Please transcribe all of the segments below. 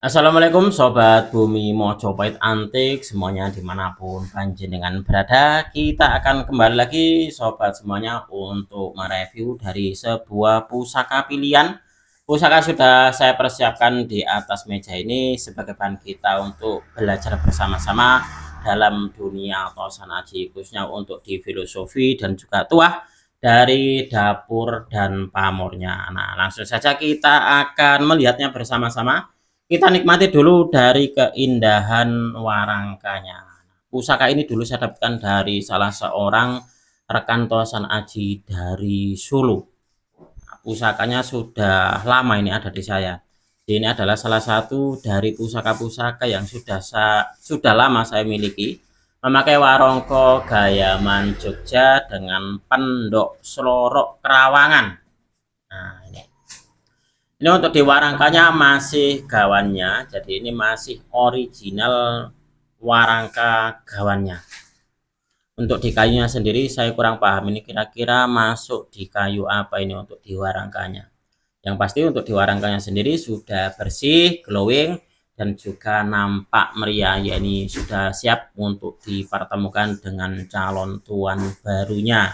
Assalamualaikum Sobat Bumi Mojopahit Antik semuanya dimanapun panjenengan berada. Kita akan kembali lagi Sobat semuanya untuk mereview dari sebuah pusaka pilihan. Pusaka sudah saya persiapkan di atas meja ini sebagai bahan kita untuk belajar bersama-sama dalam dunia tosan aji, khususnya untuk di filosofi dan juga tuah dari dapur dan pamornya. Nah, langsung saja kita akan melihatnya bersama-sama. Kita nikmati dulu dari keindahan warangkanya. Pusaka ini dulu saya dapatkan dari salah seorang rekan tosan aji dari Solo. Pusakanya sudah lama ini ada di saya. Ini adalah salah satu dari pusaka-pusaka yang sudah lama saya miliki. Memakai warongko Gayaman Jogja dengan pendok Slorok Kerawangan. Nah, ini untuk di warangkanya masih gawannya, jadi ini masih original warangka gawannya. Untuk di kayunya sendiri saya kurang paham, ini kira-kira masuk di kayu apa ini untuk di warangkanya. Yang pasti untuk di warangkanya sendiri sudah bersih, glowing, dan juga nampak meriah, ya ini sudah siap untuk dipertemukan dengan calon tuan barunya.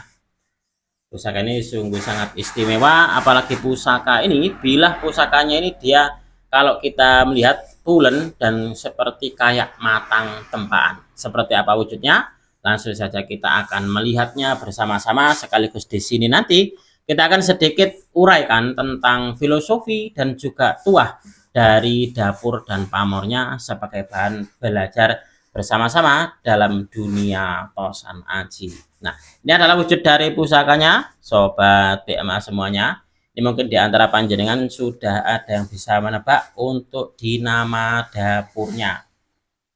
Pusaka ini sungguh sangat istimewa, apalagi pusaka ini, bilah pusakanya ini dia kalau kita melihat pulen dan seperti kayak matang tempaan. Seperti apa wujudnya? Langsung saja kita akan melihatnya bersama-sama, sekaligus di sini nanti kita akan sedikit uraikan tentang filosofi dan juga tuah dari dapur dan pamornya sebagai bahan belajar bersama-sama dalam dunia tosan aji. Nah, ini adalah wujud dari pusakanya, Sobat BMA semuanya. Ini mungkin di antara panjenengan sudah ada yang bisa menebak untuk di nama dapurnya.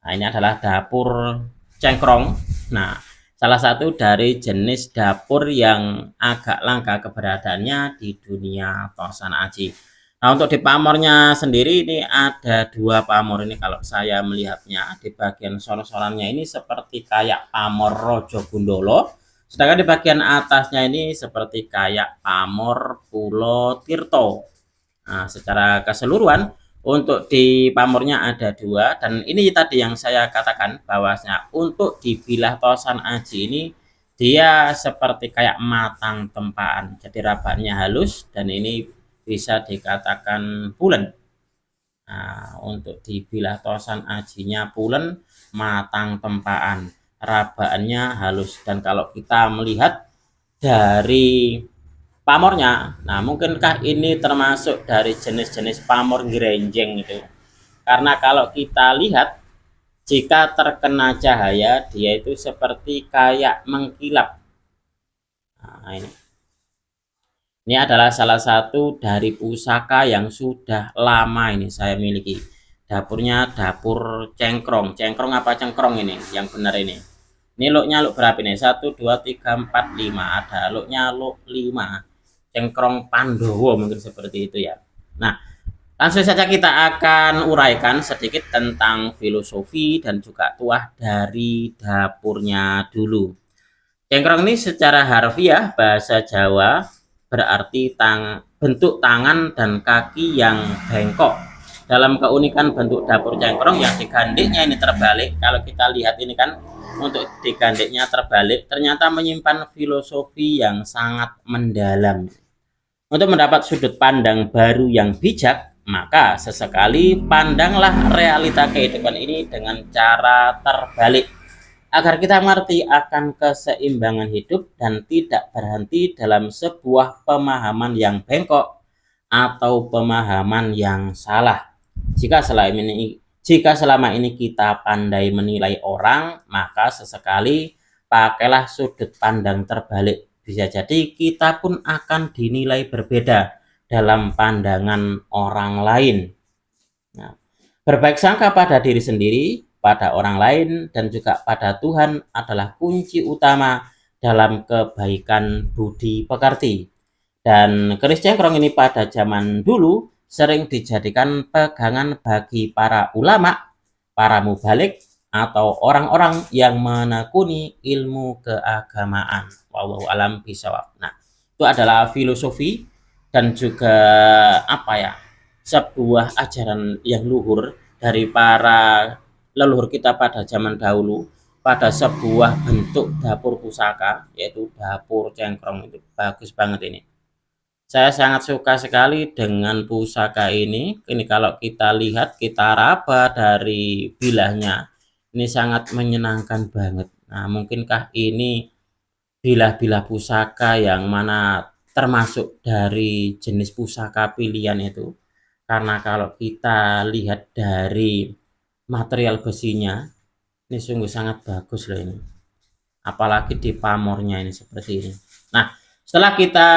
Nah, ini adalah dapur cengkrong. Nah, salah satu dari jenis dapur yang agak langka keberadaannya di dunia tosan aji. Nah, untuk di pamornya sendiri ini ada dua pamor ini kalau saya melihatnya. Di bagian sor-sorannya ini seperti kayak pamor Rojo Gundolo. Sedangkan di bagian atasnya ini seperti kayak pamor Pulo Tirto. Nah, secara keseluruhan untuk di pamornya ada dua, dan ini tadi yang saya katakan bahwasanya untuk di bilah tosan aji ini dia seperti kayak matang tempaan, jadi rabatnya halus dan ini bisa dikatakan pulen. Nah, untuk di bilah tosan ajinya pulen, matang tempaan, rabaannya halus, dan kalau kita melihat dari pamornya, nah mungkinkah ini termasuk dari jenis-jenis pamor gerenjeng itu? Karena kalau kita lihat jika terkena cahaya dia itu seperti kayak mengkilap. Nah, ini adalah salah satu dari pusaka yang sudah lama ini saya miliki. Dapurnya dapur cengkrong. Cengkrong apa cengkrong ini? Yang benar ini. Ini luknya luk berapa ini? 1, 2, 3, 4, 5. Ada luknya luk 5. Cengkrong Pandowo mungkin seperti itu ya. Nah, langsung saja kita akan uraikan sedikit tentang filosofi dan juga tuah dari dapurnya dulu. Cengkrong ini secara harfiah bahasa Jawa berarti bentuk tangan dan kaki yang bengkok. Dalam keunikan bentuk dapur cengkrong yang digandiknya ini terbalik, kalau kita lihat ini kan untuk digandiknya terbalik ternyata menyimpan filosofi yang sangat mendalam. Untuk mendapat sudut pandang baru yang bijak, maka sesekali pandanglah realita kehidupan ini dengan cara terbalik agar kita mengerti akan keseimbangan hidup dan tidak berhenti dalam sebuah pemahaman yang bengkok atau pemahaman yang salah. Jika selama ini kita pandai menilai orang, maka sesekali pakailah sudut pandang terbalik. Bisa jadi kita pun akan dinilai berbeda dalam pandangan orang lain. Nah, berbaik sangka pada diri sendiri, pada orang lain, dan juga pada Tuhan adalah kunci utama dalam kebaikan budi pekerti. Dan keris cengkrong ini pada zaman dulu sering dijadikan pegangan bagi para ulama, para mubalik, atau orang-orang yang menekuni ilmu keagamaan. Wallahu alam bisawab. Nah, itu adalah filosofi dan juga apa ya, sebuah ajaran yang luhur dari para leluhur kita pada zaman dahulu pada sebuah bentuk dapur pusaka, yaitu dapur cengkrong. Itu bagus banget ini. Saya sangat suka sekali dengan pusaka ini. Ini kalau kita lihat, kita raba dari bilahnya, ini sangat menyenangkan banget. Nah, mungkinkah ini bilah-bilah pusaka yang mana termasuk dari jenis pusaka pilihan itu? Karena kalau kita lihat dari material besinya, ini sungguh sangat bagus loh ini. Apalagi di pamornya ini seperti ini. Nah, setelah kita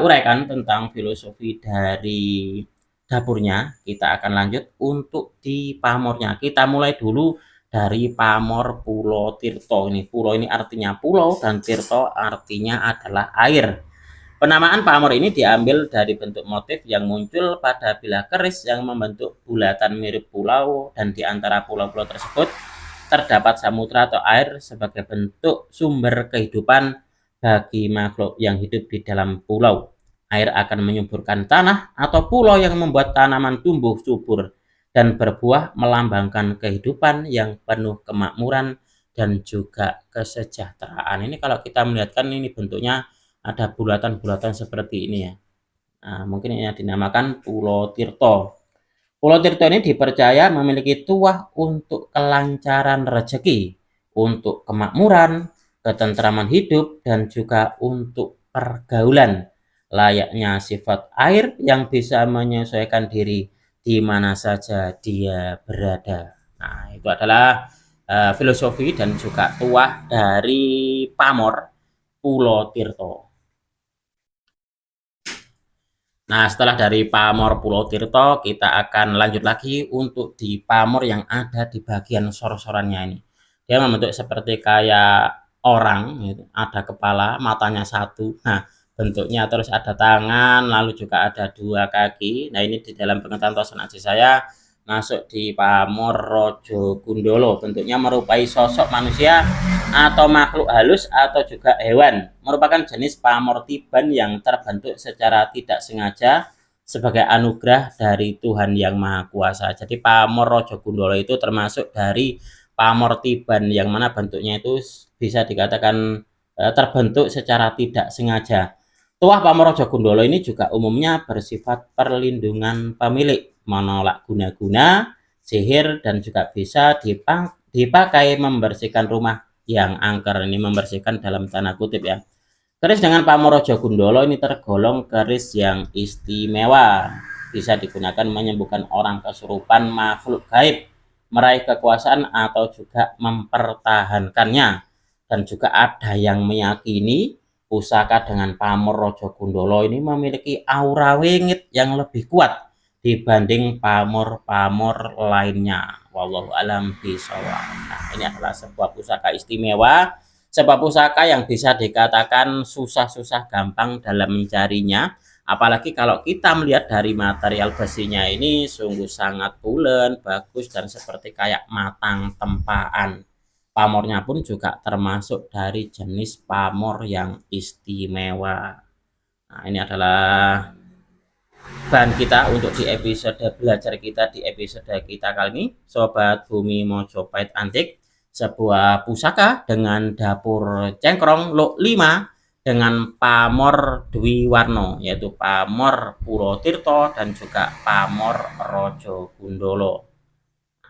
uraikan tentang filosofi dari dapurnya, kita akan lanjut untuk di pamornya. Kita mulai dulu dari pamor Pulau Tirto ini. Pulau ini artinya pulau dan Tirto artinya adalah air. Penamaan pamor ini diambil dari bentuk motif yang muncul pada bilah keris yang membentuk bulatan mirip pulau, dan di antara pulau-pulau tersebut terdapat samudra atau air sebagai bentuk sumber kehidupan bagi makhluk yang hidup di dalam pulau. Air akan menyuburkan tanah atau pulau yang membuat tanaman tumbuh subur dan berbuah, melambangkan kehidupan yang penuh kemakmuran dan juga kesejahteraan. Ini kalau kita melihatkan ini bentuknya ada bulatan-bulatan seperti ini ya. Nah, mungkin ini dinamakan Pulau Tirto. Pulau Tirto ini dipercaya memiliki tuah untuk kelancaran rezeki, untuk kemakmuran, ketentraman hidup, dan juga untuk pergaulan. Layaknya sifat air yang bisa menyesuaikan diri di mana saja dia berada. Nah, itu adalah filosofi dan juga tuah dari pamor Pulau Tirto. Nah, setelah dari pamor Pulau Tirto, kita akan lanjut lagi untuk di pamor yang ada di bagian sor-sorannya ini. Dia membentuk seperti kayak orang, gitu. Ada kepala, matanya satu. Nah, bentuknya terus ada tangan, lalu juga ada dua kaki. Nah, ini di dalam pengetahuan Tosan Aji saya masuk di pamor Rojo Gundolo. Bentuknya merupai sosok manusia atau makhluk halus atau juga hewan. Merupakan jenis pamortiban yang terbentuk secara tidak sengaja sebagai anugerah dari Tuhan Yang Maha Kuasa. Jadi pamor Rojo Gundolo itu termasuk dari pamortiban yang mana bentuknya itu bisa dikatakan terbentuk secara tidak sengaja. Tuah pamor Rojo Gundolo ini juga umumnya bersifat perlindungan pemilik, menolak guna-guna, sihir, dan juga bisa dipakai membersihkan rumah yang angker. Ini membersihkan dalam tanda kutip ya. Keris dengan pamor Rojo Gundolo ini tergolong keris yang istimewa. Bisa digunakan menyembuhkan orang kesurupan, makhluk gaib, meraih kekuasaan, atau juga mempertahankannya. Dan juga ada yang meyakini pusaka dengan pamor Rojo Gundolo ini memiliki aura wingit yang lebih kuat dibanding pamor-pamor lainnya. Wallahu alam bishawab. Nah, ini adalah sebuah pusaka istimewa, sebuah pusaka yang bisa dikatakan susah-susah gampang dalam mencarinya. Apalagi kalau kita melihat dari material besinya ini sungguh sangat pulen, bagus, dan seperti kayak matang tempaan. Pamornya pun juga termasuk dari jenis pamor yang istimewa. Nah, ini adalah bahan kita untuk di episode belajar kita di episode kita kali ini, Sobat Bumi Mojopahit Antik. Sebuah pusaka dengan dapur cengkrong Lok 5 dengan pamor Dwi Warno, yaitu pamor Pulau Tirto dan juga pamor Rojo Gundolo.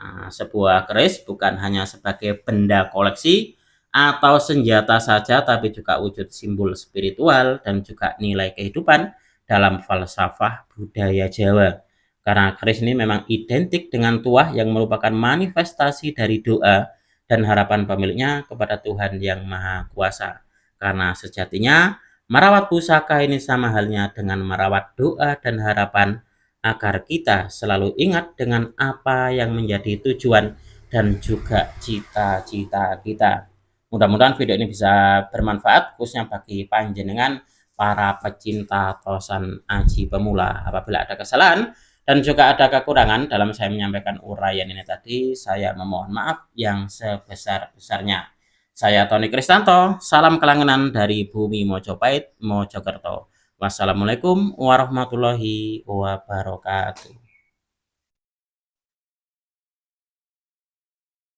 Nah, sebuah keris bukan hanya sebagai benda koleksi atau senjata saja, tapi juga wujud simbol spiritual dan juga nilai kehidupan dalam falsafah budaya Jawa. Karena keris ini memang identik dengan tuah yang merupakan manifestasi dari doa dan harapan pemiliknya kepada Tuhan Yang Maha Kuasa. Karena sejatinya merawat pusaka ini sama halnya dengan merawat doa dan harapan, agar kita selalu ingat dengan apa yang menjadi tujuan dan juga cita-cita kita. Mudah-mudahan video ini bisa bermanfaat khususnya bagi panjenengan para pecinta Tosan Aji pemula. Apabila ada kesalahan dan juga ada kekurangan dalam saya menyampaikan uraian ini tadi, saya memohon maaf yang sebesar-besarnya. Saya Tony Kristanto, salam kelangenan dari Bumi Mojopahit, Mojokerto. Wassalamualaikum warahmatullahi wabarakatuh.